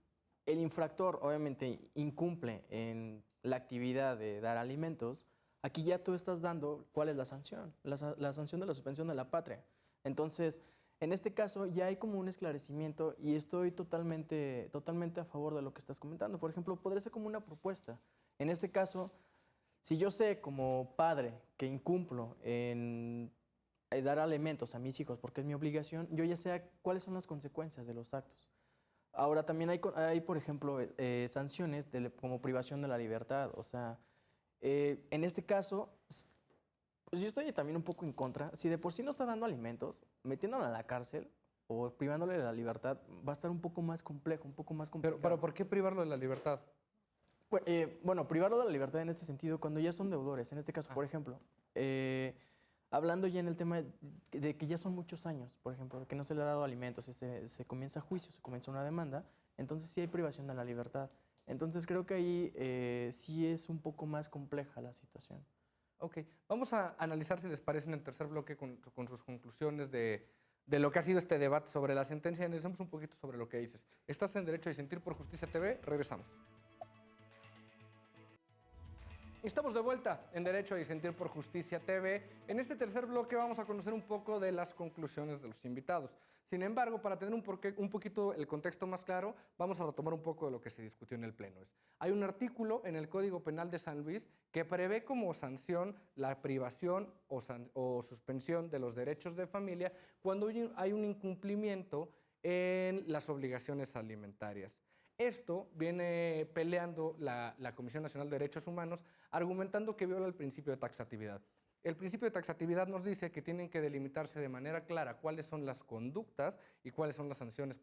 S2: el infractor obviamente incumple en la actividad de dar alimentos, aquí ya tú estás dando cuál es la sanción, la sanción de la suspensión de la patria. Entonces, en este caso ya hay como un esclarecimiento y estoy totalmente a favor de lo que estás comentando. Por ejemplo, podría ser como una propuesta. En este caso, si yo sé como padre que incumplo en dar alimentos a mis hijos porque es mi obligación, yo ya sé cuáles son las consecuencias de los actos. Ahora también hay por ejemplo, sanciones como privación de la libertad. O sea, en este caso, pues yo estoy también un poco en contra. Si de por sí no está dando alimentos, metiéndolo a la cárcel o privándole de la libertad, va a estar un poco más complejo, un poco más complicado.
S1: Pero ¿por qué privarlo de la libertad?
S2: Bueno, privarlo de la libertad en este sentido, cuando ya son deudores, en este caso, por ejemplo, hablando ya en el tema de que ya son muchos años, por ejemplo, que no se le ha dado alimentos, se comienza juicio, se comienza una demanda, entonces sí hay privación de la libertad. Entonces creo que ahí sí es un poco más compleja la situación.
S1: Ok, vamos a analizar, si les parece, en el tercer bloque con sus conclusiones de lo que ha sido este debate sobre la sentencia. Analicemos un poquito sobre lo que dices. Estás en Derecho y Sentir por Justicia TV, regresamos. Estamos de vuelta en Derecho y Sentir por Justicia TV. En este tercer bloque vamos a conocer un poco de las conclusiones de los invitados. Sin embargo, para tener un poquito el contexto más claro, vamos a retomar un poco de lo que se discutió en el Pleno. Hay un artículo en el Código Penal de San Luis que prevé como sanción la privación o suspensión de los derechos de familia cuando hay un incumplimiento en las obligaciones alimentarias. Esto viene peleando la Comisión Nacional de Derechos Humanos, argumentando que viola el principio de taxatividad. El principio de taxatividad nos dice que tienen que delimitarse de manera clara cuáles son las conductas y cuáles son las sanciones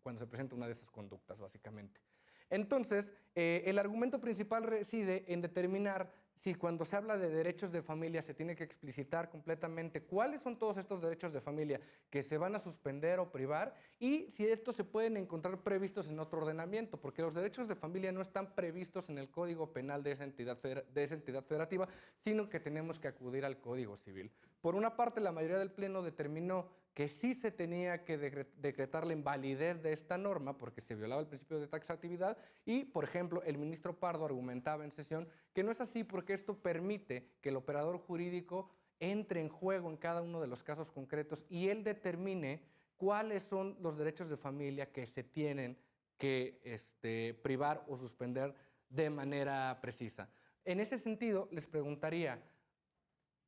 S1: cuando se presenta una de esas conductas, básicamente. Entonces, el argumento principal reside en determinar si cuando se habla de derechos de familia se tiene que explicitar completamente cuáles son todos estos derechos de familia que se van a suspender o privar y si estos se pueden encontrar previstos en otro ordenamiento, porque los derechos de familia no están previstos en el Código Penal de esa entidad federativa, sino que tenemos que acudir al Código Civil. Por una parte, la mayoría del Pleno determinó que sí se tenía que decretar la invalidez de esta norma porque se violaba el principio de taxatividad y, por ejemplo, el ministro Pardo argumentaba en sesión que no es así porque esto permite que el operador jurídico entre en juego en cada uno de los casos concretos y él determine cuáles son los derechos de familia que se tienen que privar o suspender de manera precisa. En ese sentido, les preguntaría,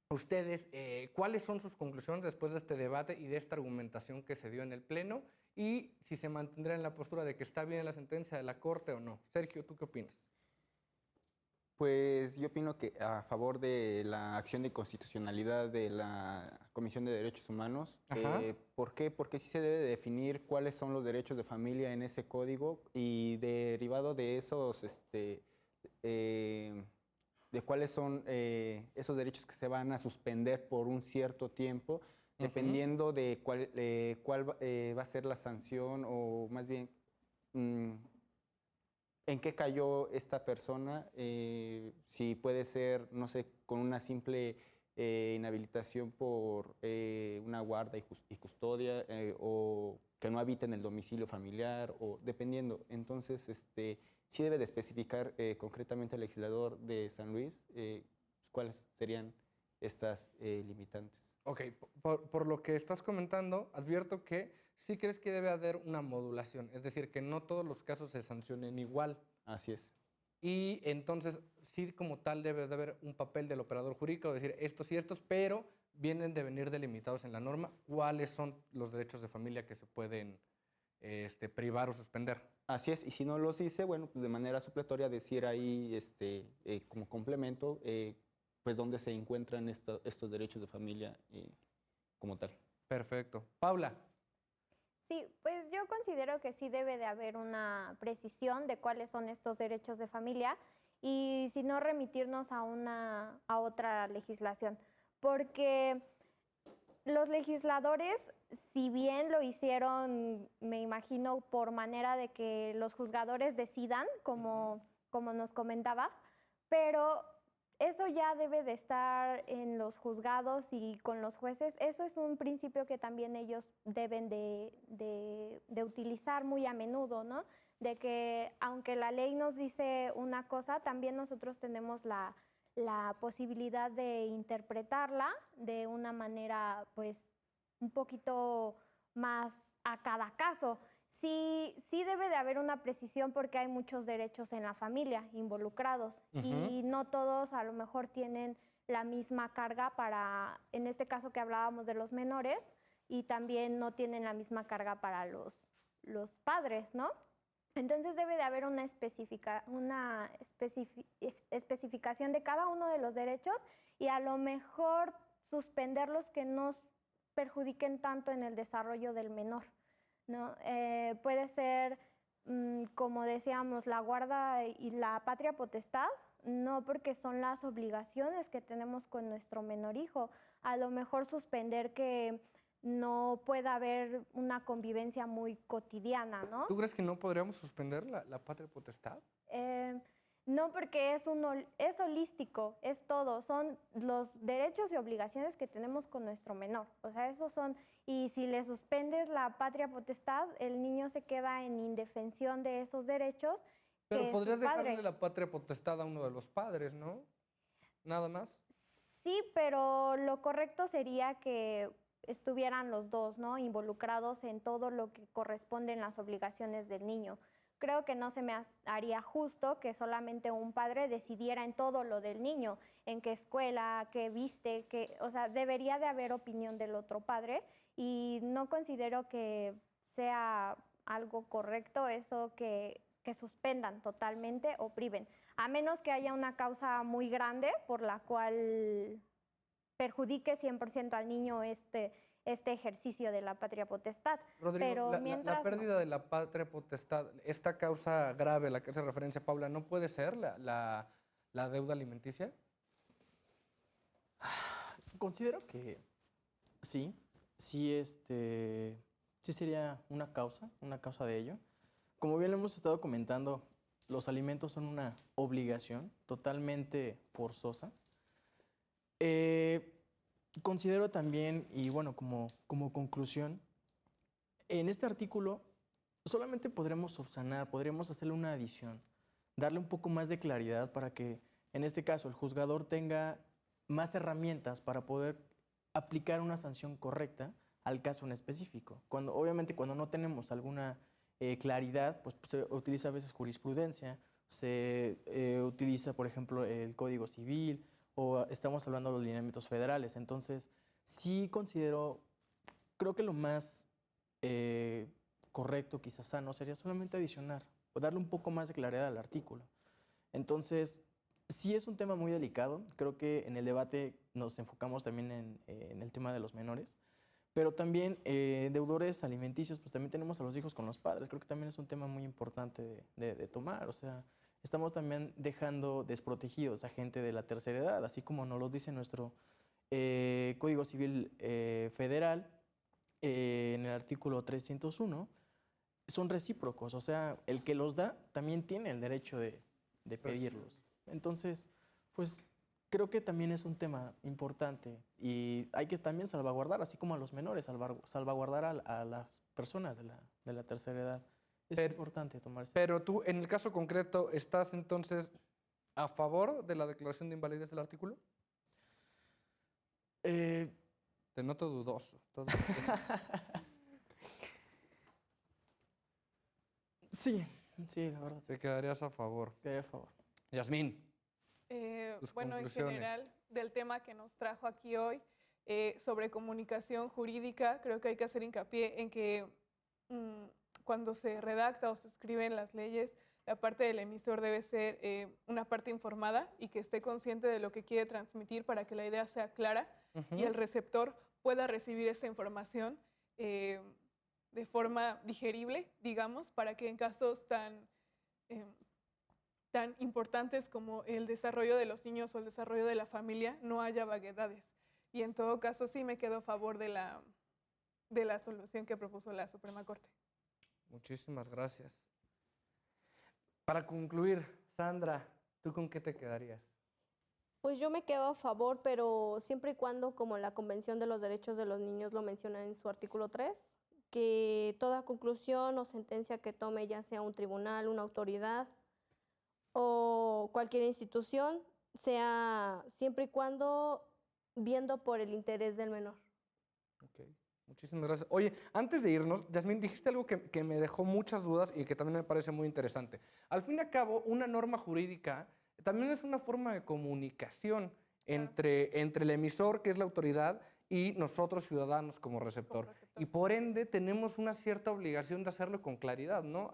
S1: ustedes, ¿cuáles son sus conclusiones después de este debate y de esta argumentación que se dio en el Pleno? Y si se mantendrá en la postura de que está bien la sentencia de la Corte o no. Sergio, ¿tú qué opinas?
S3: Pues yo opino que a favor de la acción de constitucionalidad de la Comisión de Derechos Humanos. ¿Por qué? Porque sí se debe definir cuáles son los derechos de familia en ese código y derivado de esos de cuáles son esos derechos que se van a suspender por un cierto tiempo, dependiendo de cuál va a ser la sanción o más bien en qué cayó esta persona, si puede ser, no sé, con una simple inhabilitación por una guarda y custodia o que no habite en el domicilio familiar o dependiendo. Entonces, sí debe de especificar concretamente el legislador de San Luis cuáles serían estas limitantes.
S1: Ok, por lo que estás comentando, advierto que sí crees que debe haber una modulación, es decir, que no todos los casos se sancionen igual.
S3: Así es.
S1: Y entonces, sí como tal debe de haber un papel del operador jurídico, decir estos y estos, pero vienen de venir delimitados en la norma cuáles son los derechos de familia que se pueden privar o suspender.
S3: Así es, y si no los dice, bueno, pues de manera supletoria decir ahí como complemento, pues dónde se encuentran estos derechos de familia como tal.
S1: Perfecto. Paula.
S4: Sí, pues yo considero que sí debe de haber una precisión de cuáles son estos derechos de familia y si no remitirnos a otra legislación, porque los legisladores, si bien lo hicieron, me imagino, por manera de que los juzgadores decidan, como nos comentaba, pero eso ya debe de estar en los juzgados y con los jueces. Eso es un principio que también ellos deben de utilizar muy a menudo, ¿no? De que aunque la ley nos dice una cosa, también nosotros tenemos la posibilidad de interpretarla de una manera, pues, un poquito más a cada caso. Sí debe de haber una precisión porque hay muchos derechos en la familia involucrados y no todos a lo mejor tienen la misma carga para, en este caso que hablábamos de los menores, y también no tienen la misma carga para los padres, ¿no? Entonces debe de haber una especificación de cada uno de los derechos y a lo mejor suspender los que no perjudiquen tanto en el desarrollo del menor, ¿no? Puede ser, como decíamos, la guarda y la patria potestad, no porque son las obligaciones que tenemos con nuestro menor hijo. A lo mejor suspender que no pueda haber una convivencia muy cotidiana, ¿no?
S1: ¿Tú crees que no podríamos suspender la patria potestad?
S4: No, porque es holístico, es todo. Son los derechos y obligaciones que tenemos con nuestro menor. O sea, esos son. Y si le suspendes la patria potestad, el niño se queda en indefensión de esos derechos.
S1: Pero podrías dejarle la patria potestad a uno de los padres, ¿no? Nada más.
S4: Sí, pero lo correcto sería que estuvieran los dos, ¿no? Involucrados en todo lo que corresponden las obligaciones del niño. Creo que no se me haría justo que solamente un padre decidiera en todo lo del niño, en qué escuela, qué viste, o sea, debería de haber opinión del otro padre y no considero que sea algo correcto eso que suspendan totalmente o priven, a menos que haya una causa muy grande por la cual perjudique 100% al niño este ejercicio de la patria potestad.
S1: Rodrigo,
S4: Pero
S1: la
S4: mientras no.
S1: pérdida de la patria potestad, esta causa grave a la que hace referencia Paula, ¿no puede ser la deuda alimenticia?
S2: Considero que sí, sí sería una causa de ello. Como bien lo hemos estado comentando, los alimentos son una obligación totalmente forzosa. Considero también, y bueno, como conclusión, en este artículo solamente podremos subsanar, podremos hacerle una adición, darle un poco más de claridad para que, en este caso, el juzgador tenga más herramientas para poder aplicar una sanción correcta al caso en específico. Obviamente, cuando no tenemos alguna claridad, pues se utiliza a veces jurisprudencia, se utiliza, por ejemplo, el Código Civil, o estamos hablando de los lineamientos federales. Entonces, sí creo que lo más correcto, quizás sano, sería solamente adicionar o darle un poco más de claridad al artículo. Entonces, sí es un tema muy delicado. Creo que en el debate nos enfocamos también en el tema de los menores, pero también deudores alimenticios, pues también tenemos a los hijos con los padres. Creo que también es un tema muy importante de tomar. O sea, estamos también dejando desprotegidos a gente de la tercera edad, así como nos lo dice nuestro Código Civil Federal en el artículo 301. Son recíprocos, o sea, el que los da también tiene el derecho de pedirlos. Entonces, pues creo que también es un tema importante y hay que también salvaguardar, así como a los menores, salvaguardar a las personas de la tercera edad. Es importante tomarse.
S1: Pero tú, en el caso concreto, ¿estás entonces a favor de la declaración de invalidez del artículo? Te noto dudoso.
S2: Sí, la verdad.
S1: Te quedarías a favor.
S2: Quedaría a favor.
S1: Yasmín.
S6: Bueno, en
S1: conclusiones.
S6: general, del tema que nos trajo aquí hoy, sobre comunicación jurídica, creo que hay que hacer hincapié en que cuando se redacta o se escriben las leyes, la parte del emisor debe ser una parte informada y que esté consciente de lo que quiere transmitir para que la idea sea clara y el receptor pueda recibir esa información de forma digerible, digamos, para que en casos tan importantes como el desarrollo de los niños o el desarrollo de la familia no haya vaguedades. Y en todo caso sí me quedo a favor de la solución que propuso la Suprema Corte.
S1: Muchísimas gracias. Para concluir, Sandra, ¿tú con qué te quedarías?
S5: Pues yo me quedo a favor, pero siempre y cuando, como la Convención de los Derechos de los Niños lo menciona en su artículo 3, que toda conclusión o sentencia que tome, ya sea un tribunal, una autoridad o cualquier institución, sea siempre y cuando viendo por el interés del menor.
S1: Ok, muchísimas gracias. Oye, antes de irnos, Yasmín, dijiste algo que me dejó muchas dudas y que también me parece muy interesante. Al fin y al cabo, una norma jurídica también es una forma de comunicación entre el emisor, que es la autoridad, y nosotros, ciudadanos, como receptor. Y por ende, tenemos una cierta obligación de hacerlo con claridad, ¿no?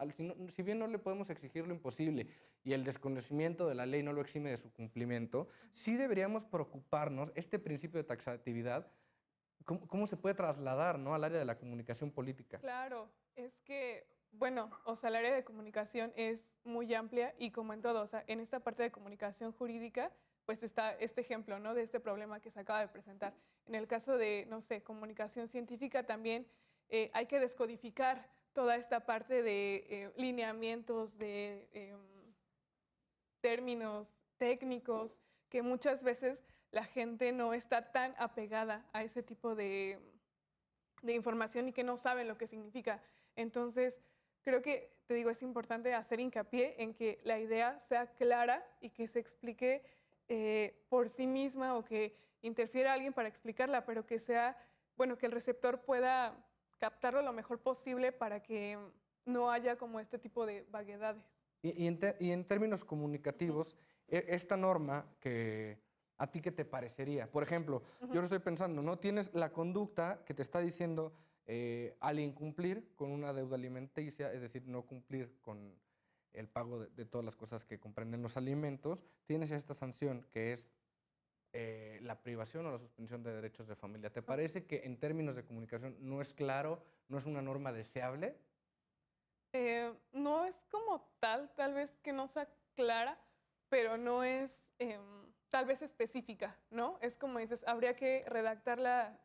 S1: Si bien no le podemos exigir lo imposible y el desconocimiento de la ley no lo exime de su cumplimiento, sí deberíamos preocuparnos, este principio de taxatividad, ¿cómo se puede trasladar, ¿no?, al área de la comunicación política?
S6: Claro, es que, bueno, o sea, el área de comunicación es muy amplia y como en todo, o sea, en esta parte de comunicación jurídica, pues está este ejemplo, ¿no?, de este problema que se acaba de presentar. En el caso de, no sé, comunicación científica también hay que descodificar toda esta parte de lineamientos, de términos técnicos, que muchas veces la gente no está tan apegada a ese tipo de información y que no saben lo que significa. Entonces, creo que, te digo, es importante hacer hincapié en que la idea sea clara y que se explique por sí misma o que interfiera a alguien para explicarla, pero que sea, bueno, que el receptor pueda captarlo lo mejor posible para que no haya como este tipo de vaguedades.
S1: Y en términos comunicativos, esta norma, ¿a ti qué te parecería? Por ejemplo, yo lo estoy pensando, ¿no? Tienes la conducta que te está diciendo al incumplir con una deuda alimenticia, es decir, no cumplir con el pago de todas las cosas que comprenden los alimentos, tienes esta sanción que es la privación o la suspensión de derechos de familia. ¿Te parece que en términos de comunicación no es claro, no es una norma deseable?
S6: No es como tal vez que no sea clara, pero no es tal vez específica, ¿no? Es como dices, habría que redactarla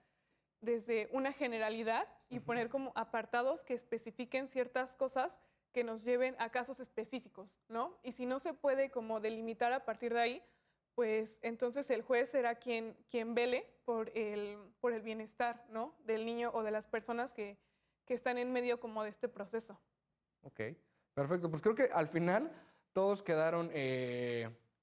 S6: desde una generalidad y poner como apartados que especifiquen ciertas cosas que nos lleven a casos específicos, ¿no? Y si no se puede como delimitar a partir de ahí, pues entonces el juez será quien vele por el bienestar, ¿no? Del niño o de las personas que están en medio como de este proceso.
S1: Ok, perfecto. Pues creo que al final todos quedaron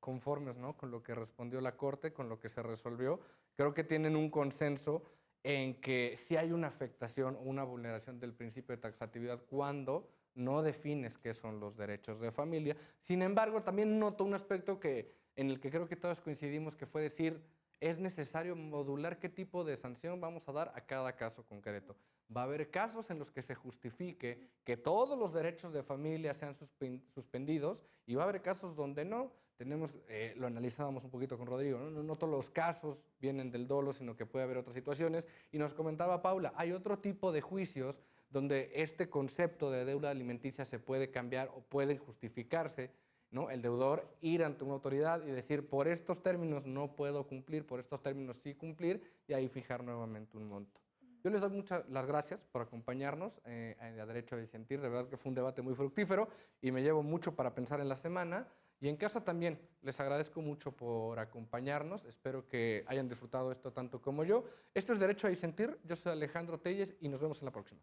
S1: conformes, ¿no? Con lo que respondió la Corte, con lo que se resolvió. Creo que tienen un consenso en que sí hay una afectación o una vulneración del principio de taxatividad cuando no defines qué son los derechos de familia. Sin embargo, también noto un aspecto en el que creo que todos coincidimos, que fue decir, es necesario modular qué tipo de sanción vamos a dar a cada caso concreto. Va a haber casos en los que se justifique que todos los derechos de familia sean suspendidos y va a haber casos donde no. Lo analizábamos un poquito con Rodrigo, ¿no? No todos los casos vienen del dolo, sino que puede haber otras situaciones. Y nos comentaba Paula, hay otro tipo de juicios donde este concepto de deuda alimenticia se puede cambiar o puede justificarse, ¿no? El deudor ir ante una autoridad y decir, por estos términos no puedo cumplir, por estos términos sí cumplir, y ahí fijar nuevamente un monto. Yo les doy muchas las gracias por acompañarnos a Derecho a Disentir. De verdad que fue un debate muy fructífero y me llevo mucho para pensar en la semana. Y en casa también les agradezco mucho por acompañarnos. Espero que hayan disfrutado esto tanto como yo. Esto es Derecho a Disentir. Yo soy Alejandro Telles y nos vemos en la próxima.